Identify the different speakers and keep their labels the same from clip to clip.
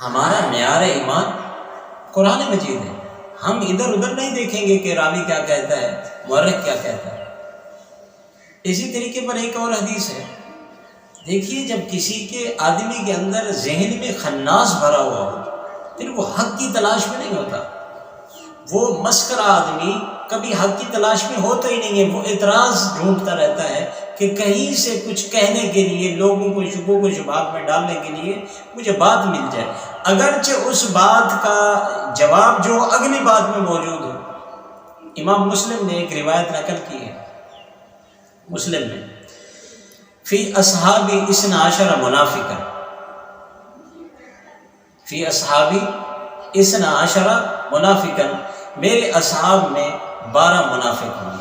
Speaker 1: ہمارا معیار ایمان قرآن مجید ہے، ہم ادھر ادھر نہیں دیکھیں گے کہ راوی کیا کہتا ہے، مورخ کیا کہتا ہے۔ اسی طریقے پر ایک اور حدیث ہے، دیکھیے جب کسی کے آدمی کے اندر ذہن میں خناس بھرا ہوا ہو، پھر وہ حق کی تلاش میں نہیں ہوتا، وہ مسکرہ آدمی کبھی حق کی تلاش میں ہوتا ہی نہیں ہے، وہ اعتراض ڈھونڈتا رہتا ہے کہ کہیں سے کچھ کہنے کے لیے، لوگوں کو شبہوں کو شبہات میں ڈالنے کے لیے مجھے بات مل جائے، اگرچہ اس بات کا جواب جو اگلی بات میں موجود ہو۔ امام مسلم نے ایک روایت نقل کی ہے، مسلم میں، فی اصحابی 12 منافقا، فی اصحابی 12 منافقا، میرے اصحاب میں 12 منافق ہوں گے۔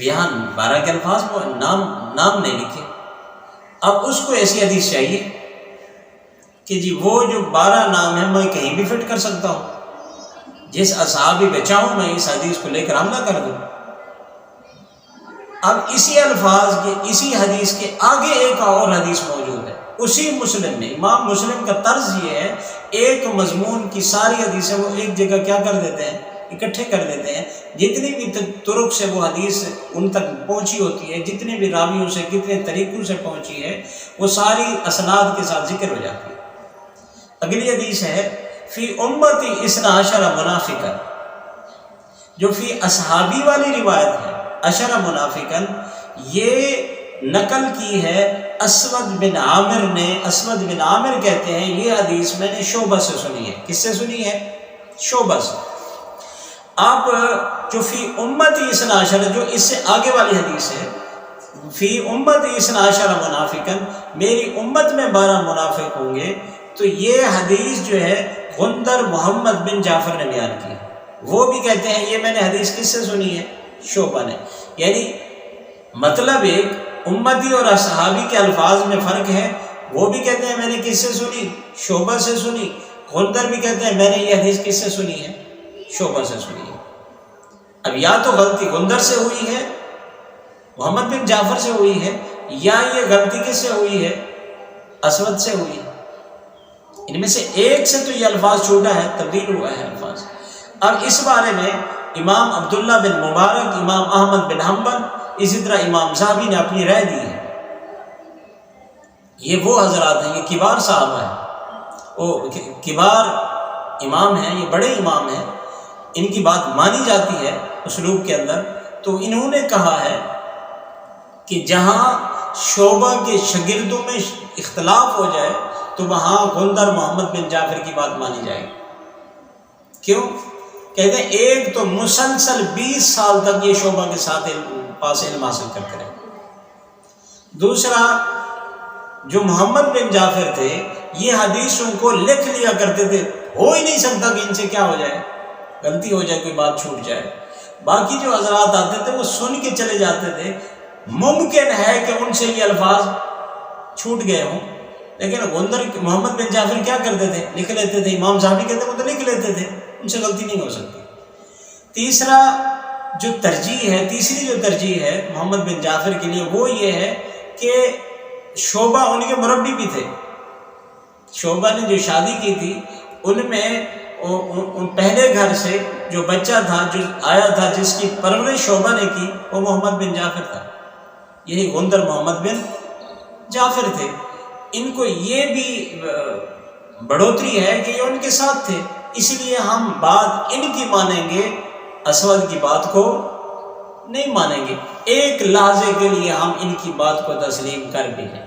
Speaker 1: یہاں 12 کے الفاظ کو نام نہیں لکھے۔ اب اس کو ایسی حدیث چاہیے کہ جی وہ جو 12 نام ہیں میں کہیں بھی فٹ کر سکتا ہوں، جس اصحابی پہ چاہوں میں اس حدیث کو لے کر حملہ کر دوں۔ اب اسی الفاظ کے، اسی حدیث کے آگے ایک اور حدیث موجود ہے اسی مسلم میں۔ امام مسلم کا طرز یہ ہے، ایک مضمون کی ساری حدیثیں وہ ایک جگہ کیا کر دیتے ہیں، اکٹھے کر دیتے ہیں، جتنی بھی طرق سے وہ حدیث ان تک پہنچی ہوتی ہے، جتنے بھی راویوں سے، کتنے طریقوں سے پہنچی ہے، وہ ساری اسناد کے ساتھ ذکر ہو جاتی ہے۔ اگلی حدیث ہے فی امتی 12 منافقا، جو فی اصحابی والی روایت ہے 10 منافقا، یہ نقل کی ہے اسود بن عامر نے۔ اسود بن عامر کہتے ہیں یہ حدیث میں نے شعبہ سے سنی ہے۔ کس سے سنی ہے؟ شعبہ سے۔ اب جو فی امتی 12، جو اس سے آگے والی حدیث ہے، فی امتی 12 منافقا، میری امت میں 12 منافق ہوں گے، تو یہ حدیث جو ہے غندر محمد بن جعفر نے بیان کی ہے۔ وہ بھی کہتے ہیں یہ میں نے حدیث کس سے سنی ہے؟ شعبہ نے۔ یعنی مطلب ایک امتی اور اصحابی کے الفاظ میں فرق ہے، وہ بھی کہتے ہیں میں نے کس سے سنی؟ شعبہ سے سنی۔ غندر بھی کہتے ہیں میں نے یہ حدیث کس سے سنی ہے؟ شعبہ سے سنی ہے۔ اب یا تو غلطی غندر سے ہوئی ہے، محمد بن جعفر سے ہوئی ہے، یا یہ غلطی کس سے ہوئی ہے؟ اسود سے ہوئی ہے۔ ان میں سے ایک سے تو یہ الفاظ چھوٹا ہے، تبدیل ہوا ہے الفاظ۔ اب اس بارے میں امام عبداللہ بن مبارک، امام احمد بن حنبل، اسی طرح امام ذہبی نے اپنی رائے دی ہے۔ یہ وہ حضرات ہیں، یہ کبار صحابہ ہیں، وہ کبار امام ہیں، یہ بڑے امام ہیں، ان کی بات مانی جاتی ہے اسلوب کے اندر۔ تو انہوں نے کہا ہے کہ جہاں شعبہ کے شاگردوں میں اختلاف ہو جائے تو وہاں غندر محمد بن جعفر کی بات مانی جائے گی۔ کیوں؟ کہتے ہیں ایک تو مسلسل 20 سال تک یہ شعبہ کے ساتھ پاس علم حاصل کرتے رہے، دوسرا جو محمد بن جعفر تھے یہ حدیثوں کو لکھ لیا کرتے تھے، ہو ہی نہیں سکتا کہ ان سے کیا ہو جائے، غلطی ہو جائے، کوئی بات چھوٹ جائے۔ باقی جو حضرات آتے تھے وہ سن کے چلے جاتے تھے، ممکن ہے کہ ان سے یہ الفاظ چھوٹ گئے ہوں، لیکن غندر محمد بن جعفر کیا کرتے تھے؟ لکھ لیتے تھے۔ امام ذہبی کہتے ہیں وہ تو لکھ لیتے تھے، ان سے غلطی نہیں ہو سکتی۔ تیسری جو ترجیح ہے محمد بن جعفر کے لیے وہ یہ ہے کہ شعبہ ان کے مربی بھی تھے۔ شعبہ نے جو شادی کی تھی ان میں پہلے گھر سے جو بچہ تھا، جو آیا تھا، جس کی پرورش شعبہ نے کی، وہ محمد بن جعفر تھا، یہی غندر محمد بن جعفر تھے۔ ان کو یہ بھی بڑھوتری ہے کہ یہ ان کے ساتھ تھے، اس لیے ہم بات ان کی مانیں گے، اسود کی بات کو نہیں مانیں گے۔ ایک لحظے کے لیے ہم ان کی بات کو تسلیم کر بھی لیں۔